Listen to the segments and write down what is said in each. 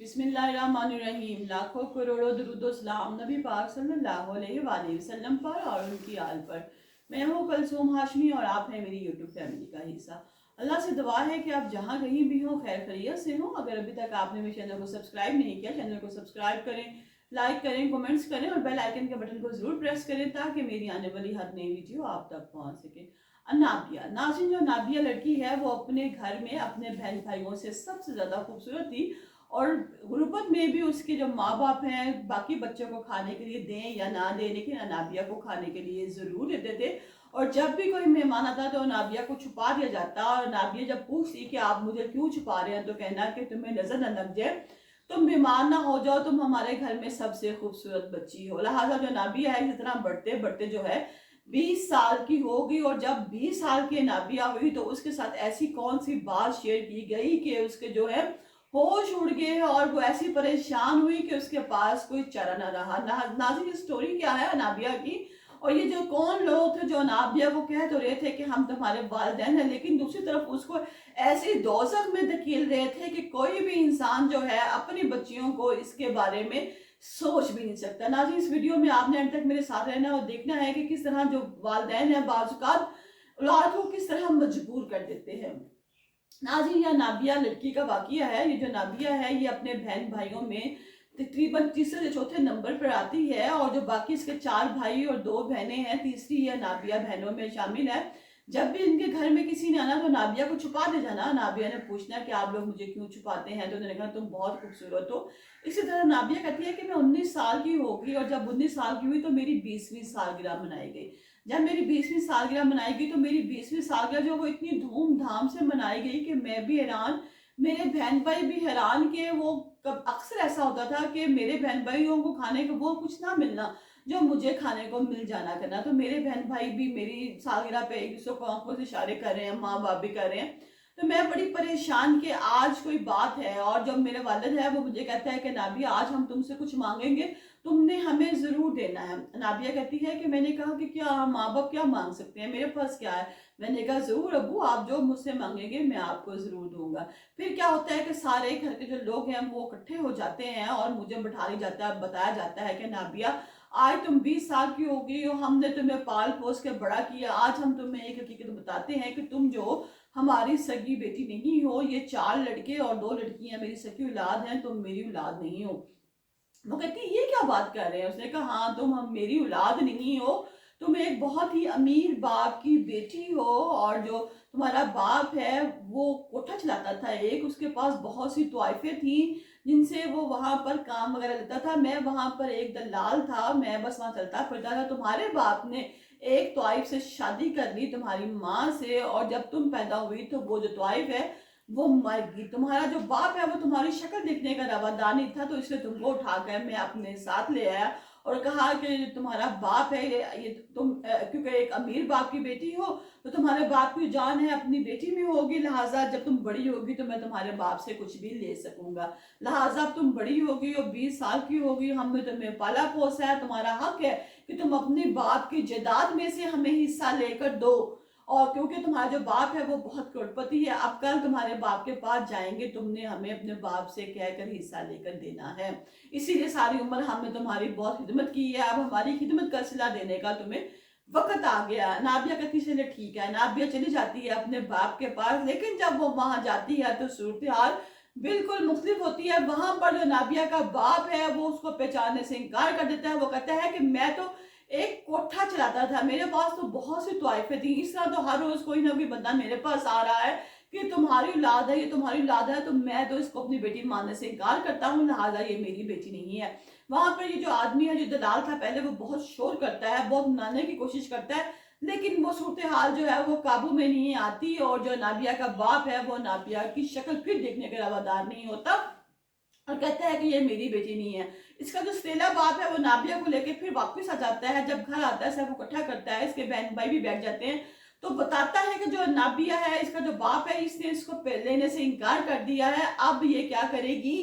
बिस्मिल्लाहिर्रहमानिर्रहीम। लाखों करोड़ों दुरूद सलाम नबी पाक सल्लल्लाहु अलैहि वसल्लम पर और उनकी आल पर। मैं हूँ कलसूम हाशमी और आप हैं मेरी यूट्यूब फैमिली का हिस्सा। अल्लाह से दुआ है कि आप जहाँ कहीं भी हो खैर खैरियत से हो। अगर अभी तक आपने मेरे चैनल को सब्सक्राइब नहीं किया, चैनल को सब्सक्राइब करें, लाइक करें, कमेंट्स करें और बेल आइकन के बटन को जरूर प्रेस करें ताकि मेरी आने वाली हर नई वीडियो आप तक पहुँच सके। नाबिया नाज़रीन, जो नाबिया लड़की है वो अपने घर में अपने बहन भाइयों से सबसे ज़्यादा खूबसूरत थी और गुर्बत में भी उसके जो माँ बाप हैं बाकी बच्चों को खाने के लिए दें या ना दें, लेकिन अनाबिया को खाने के लिए ज़रूर देते थे। और जब भी कोई मेहमान आता तो अनाबिया को छुपा दिया जाता और अनाबिया जब पूछती कि आप मुझे क्यों छुपा रहे हैं तो कहना कि तुम्हें नजर न लग जाए, तुम बीमार ना हो जाओ, तुम हमारे घर में सबसे खूबसूरत बच्ची हो। लिहाजा जो नाबिया है इस तरह बढ़ते बढ़ते जो है 20 साल की हो गई और जब 20 साल की नाबिया हुई तो उसके साथ ऐसी कौन सी बात शेयर की गई कि उसके जो है होश उड़ गए और वो ऐसी परेशान हुई कि उसके पास कोई चारा ना रहा। नाज़रीन, स्टोरी क्या है अनाबिया की, और ये जो कौन लोग थे जो अनाबिया को कह तो रहे थे कि हम तुम्हारे वालिदैन हैं, लेकिन दूसरी तरफ उसको ऐसी दोज़ख में धकेल रहे थे कि कोई भी इंसान जो है अपनी बच्चियों को इसके बारे में सोच भी नहीं सकता। नाज़रीन, इस वीडियो में आपने अंत तक मेरे साथ रहना और देखना है कि किस तरह जो वालिदैन है बाज़-औक़ात औलाद को किस तरह मजबूर कर देते हैं। नाज़रीन, यह नाबिया लड़की का वाक़या है। ये जो नाबिया है ये अपने बहन भाइयों में तकरीबन तीसरे से चौथे नंबर पर आती है और जो बाकी इसके 4 भाई और 2 बहनें हैं, तीसरी यह नाबिया बहनों में शामिल है। जब भी इनके घर में किसी ने आना तो नाबिया को छुपा दे जाना। नाबिया ने पूछना कि आप लोग मुझे क्यों छुपाते हैं, तो उन्होंने कहा तुम बहुत खूबसूरत हो। इसी तरह नाबिया कहती है कि मैं 19 साल की होगी और जब 19 साल की हुई तो मेरी 20वीं सालगिरह मनाई गई। जब मेरी 20वीं सालगिरह मनाई गई तो मेरी 20वीं सालगिरह जो वो इतनी धूमधाम से मनाई गई कि मैं भी हैरान, मेरे बहन भाई भी हैरान कि वो कब अक्सर ऐसा होता था कि मेरे बहन भाइयों को खाने को वो कुछ ना मिलना जो मुझे खाने को मिल जाना करना। तो मेरे बहन भाई भी मेरी सालगिरह पे एक दूसरे को आंखों से इशारे कर रहे हैं, माँ बाप भी कर रहे हैं। तो मैं बड़ी परेशान कि आज कोई बात है और जब मेरे वालिद है वो मुझे कहता है कि नाबिया आज हम तुमसे कुछ मांगेंगे, तुमने हमें जरूर देना है। नाबिया कहती है कि मैंने कहा कि क्या माँ बाप क्या मांग सकते हैं, मेरे पास क्या है। मैंने कहा जरूर अबू, आप जो मुझसे मांगेंगे मैं आपको जरूर दूंगा। फिर क्या होता है कि सारे घर के जो लोग हैं वो इकट्ठे हो जाते हैं और मुझे बिठा दिया जाता है, बताया जाता है कि नाबिया आज तुम 20 साल की हो गई हो, हमने तुम्हें पाल पोस के बड़ा किया, आज हम तुम्हें एक हकीकत बताते हैं कि तुम जो हमारी सगी बेटी नहीं हो, ये 4 लड़के और 2 लड़कियां मेरी सगी औलाद हैं, तुम मेरी औलाद नहीं हो। वो कहती है ये क्या बात कर रहे हैं। उसने कहा हाँ, तुम हम मेरी औलाद नहीं हो, तुम एक बहुत ही अमीर बाप की बेटी हो और जो तुम्हारा बाप है वो कोठा चलाता था एक, उसके पास बहुत सी तोइफे थी जिनसे वो वहां पर काम वगैरह लेता था। मैं वहां पर एक दलाल था, मैं बस वहां चलता फिरता था। तुम्हारे बाप ने एक तोइफ से शादी कर ली तुम्हारी माँ से और जब तुम पैदा हुई तो वो जो तोइफ है वो मर गई। तुम्हारा जो बाप है वो तुम्हारी शक्ल देखने का रवादार नहीं था, तो इसलिए तुमको उठाकर मैं अपने साथ ले आया और कहा कि तुम्हारा बाप है ये तुम क्योंकि एक अमीर बाप की बेटी हो तो तुम्हारे बाप की जान है अपनी बेटी में होगी, लिहाजा जब तुम बड़ी होगी तो मैं तुम्हारे बाप से कुछ भी ले सकूंगा। लिहाजा अब तुम बड़ी होगी और 20 साल की होगी, हमने तुम्हें पाला पोसा है, तुम्हारा हक है कि तुम अपने बाप की जायदाद में से हमें हिस्सा लेकर दो। और क्योंकि तुम्हारा जो बाप है वो बहुत करोड़पति है, अब कल तुम्हारे बाप के पास जाएंगे, तुमने हमें अपने बाप से कहकर हिस्सा लेकर देना है, इसीलिए सारी उम्र हमने तुम्हारी बहुत खिदमत की है, अब हमारी खिदमत का सिला देने का तुम्हें वक्त आ गया। नाबिया कहती चले ठीक है। नाबिया चली जाती है अपने बाप के पास, लेकिन जब वो वहां जाती है तो सूरत हाल बिल्कुल मुख्तलिफ होती है। वहां पर जो नाबिया का बाप है वो उसको पहचानने से इनकार कर देता है। वो कहता है कि मैं तो एक कोठा चलाता था, मेरे पास तो बहुत सी तोइफे थी, इस तरह तो हर रोज कोई ना कोई बंदा मेरे पास आ रहा है कि तुम्हारी औलाद है, ये तुम्हारी औलाद है, तो मैं तो इसको अपनी बेटी मानने से इनकार करता हूँ, लिहाजा ये मेरी बेटी नहीं है। वहां पर ये जो आदमी है जो दलाल था पहले वो बहुत शोर करता है, बहुत मनाने की कोशिश करता है, लेकिन वो सूरत हाल जो है वो काबू में नहीं आती और जो नाबिया का बाप है वो नाबिया की शक्ल फिर देखने का रवादार नहीं होता और कहता है कि ये मेरी बेटी नहीं है। इसका जो स्टेला बाप है वो नाबिया को लेके फिर वापस आ जाता है। जब घर आता है सब इकट्ठा करता है, इसके बहन भाई भी बैठ जाते हैं, तो बताता है कि जो नाबिया है इसका जो बाप है इसने इसको लेने से इनकार कर दिया है। अब ये क्या करेगी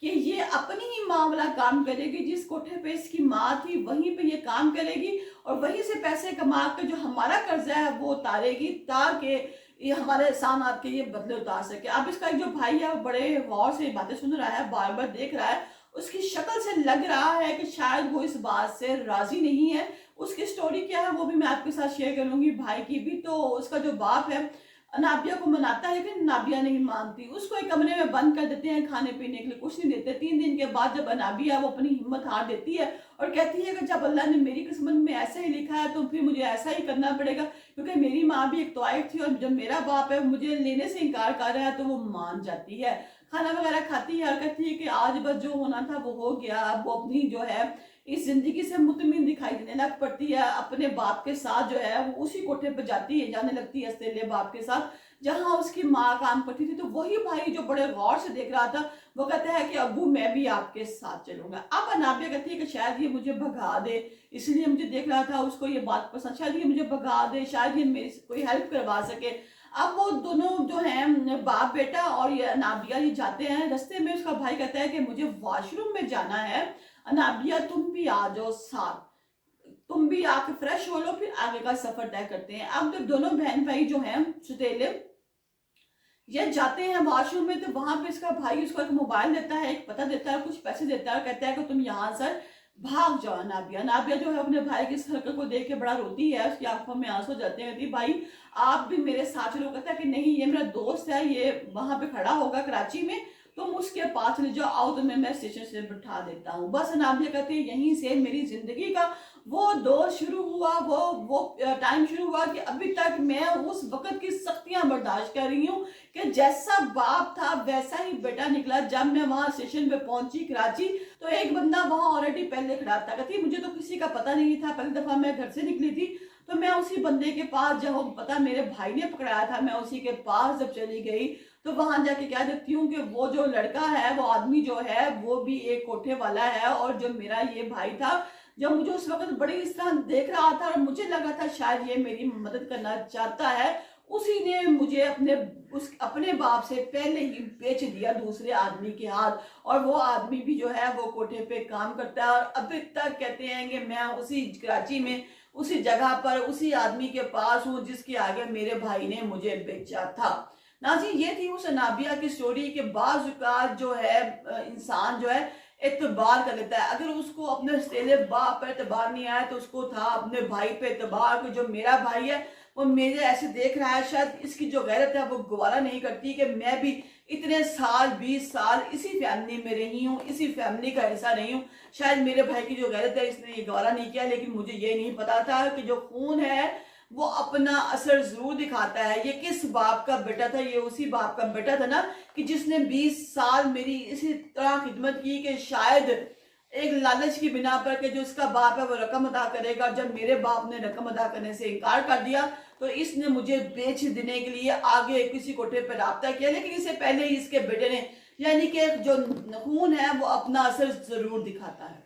कि ये अपनी ही माँ वाला काम करेगी, जिस कोठे पे इसकी माँ थी वहीं पे ये काम करेगी और वहीं से पैसे कमा कर जो हमारा कर्जा है वो उतारेगी, ताकि یہ ہمارے سامنے آپ کے یہ بدلے اتار سکے. اب اس کا ایک جو بھائی ہے وہ بڑے غور سے باتیں سن رہا ہے, بار بار دیکھ رہا ہے, اس کی شکل سے لگ رہا ہے کہ شاید وہ اس بات سے راضی نہیں ہے. اس کی سٹوری کیا ہے وہ بھی میں آپ کے ساتھ شیئر کروں گی, بھائی کی بھی. تو اس کا جو باپ ہے نابیہ کو مناتا ہے کہ نابیہ نہیں مانتی, اس کو ایک کمرے میں بند کر دیتے ہیں, کھانے پینے کے لیے کچھ نہیں دیتے. 3 دن کے بعد جب نابیہ وہ اپنی ہمت ہار دیتی ہے اور کہتی ہے کہ جب اللہ نے میری قسمت میں ایسا ہی لکھا ہے تو پھر مجھے ایسا ہی کرنا پڑے گا, کیونکہ میری ماں بھی ایک طائف تھی اور جب میرا باپ ہے مجھے لینے سے انکار کر رہا ہے, تو وہ مان جاتی ہے, کھانا وغیرہ کھاتی ہے اور کہتی ہے کہ آج بس جو ہونا تھا وہ ہو گیا. اب وہ اپنی جو ہے اس زندگی سے مطمئن دکھائی دینے لگ پڑتی ہے, اپنے باپ کے ساتھ جو ہے وہ اسی کوٹھے پہ جاتی ہے, جانے لگتی ہے اکیلے باپ کے ساتھ جہاں اس کی ماں کام کرتی تھی. تو وہی بھائی جو بڑے غور سے دیکھ رہا تھا وہ کہتا ہے کہ ابو میں بھی آپ کے ساتھ چلوں گا. اب نابیہ کہتی ہے کہ شاید یہ مجھے بھگا دے, اس لیے مجھے دیکھ رہا تھا, اس کو یہ بات پسند, شاید یہ مجھے بھگا دے, شاید یہ میری کوئی ہیلپ کروا سکے. اب وہ دونوں جو ہیں باپ بیٹا اور یہ نابیہ یہ جاتے ہیں, رستے میں اس کا بھائی کہتا ہے کہ مجھے واش روم میں جانا ہے, نابیہ تم بھی آ جاؤ ساتھ, تم بھی آ کے فریش ہو لو, پھر آگے کا سفر طے کرتے ہیں. اب جب دونوں بہن بھائی جو ہیں ستیلے یہ جاتے ہیں واش روم میں, تو وہاں پہ اس کا بھائی اس کو ایک موبائل دیتا ہے, ایک پتہ دیتا ہے, کچھ پیسے دیتا ہے اور کہتا ہے کہ تم یہاں سے بھاگ جاؤ. نابیہ جو ہے اپنے بھائی کی اس حرکت کو دیکھ کے بڑا روتی ہے, اس کی آنکھوں میں آنسو جاتے ہیں, کہتی بھائی آپ بھی میرے ساتھ چلو. کہتا ہے کہ نہیں یہ میرا دوست ہے, یہ وہاں پہ کھڑا ہوگا کراچی میں, تم اس کے پاس لے جاؤ, آؤ تمہیں میں اسٹیشن سے بٹھا دیتا ہوں. بس نابیہ کہتے ہیں یہیں سے میری زندگی کا وہ دور شروع ہوا, وہ ٹائم شروع ہوا کہ ابھی تک میں اس وقت کی سختیاں برداشت کر رہی ہوں کہ جیسا باپ تھا ویسا ہی بیٹا نکلا. جب میں وہاں اسٹیشن پہ پہنچی کراچی تو ایک بندہ وہاں آلریڈی پہلے کھڑا تھا. کہتی مجھے تو کسی کا پتہ نہیں تھا, پہلی دفعہ میں گھر سے نکلی تھی تو میں اسی بندے کے پاس, جب پتہ میرے بھائی نے پکڑایا تھا, میں اسی کے پاس جب چلی گئی تو وہاں جا کے کہہ دیتی ہوں کہ وہ جو لڑکا ہے, وہ آدمی جو ہے وہ بھی ایک کوٹھے والا ہے, اور جو میرا یہ بھائی تھا جب مجھے اس وقت بڑی اس طرح دیکھ رہا تھا اور مجھے لگا تھا شاید یہ میری مدد کرنا چاہتا ہے, اسی نے مجھے اپنے باپ سے پہلے ہی بیچ دیا دوسرے آدمی کے ہاتھ. اور وہ آدمی بھی جو ہے وہ کوٹھے پہ کام کرتا ہے, اور ابھی تک کہتے ہیں کہ میں اسی کراچی میں اسی جگہ پر اسی آدمی کے پاس ہوں جس کے آگے میرے بھائی نے مجھے بیچا تھا. ناظرین یہ تھی اس نابیہ کی سٹوری کہ بعض اوقات جو ہے انسان جو ہے اعتبار کر لیتا ہے. اگر اس کو اپنے سیلے باپ پر اعتبار نہیں آیا تو اس کو تھا اپنے بھائی پہ اعتبار, کہ جو میرا بھائی ہے وہ میرے ایسے دیکھ رہا ہے, شاید اس کی جو غیرت ہے وہ گوارا نہیں کرتی کہ میں بھی اتنے سال 20 سال اسی فیملی میں رہی ہوں, اسی فیملی کا حصہ رہی ہوں, شاید میرے بھائی کی جو غیرت ہے اس نے یہ گوارا نہیں کیا. لیکن مجھے یہ نہیں پتا تھا کہ جو خون ہے وہ اپنا اثر ضرور دکھاتا ہے. یہ کس باپ کا بیٹا تھا, یہ اسی باپ کا بیٹا تھا نا کہ جس نے 20 سال میری اسی طرح خدمت کی کہ شاید ایک لالچ کی بنا پر کہ جو اس کا باپ ہے وہ رقم ادا کرے گا, جب میرے باپ نے رقم ادا کرنے سے انکار کر دیا تو اس نے مجھے بیچ دینے کے لیے آگے کسی کوٹھے پہ رابطہ کیا. لیکن اس سے پہلے ہی اس کے بیٹے نے, یعنی کہ جو خون ہے وہ اپنا اثر ضرور دکھاتا ہے.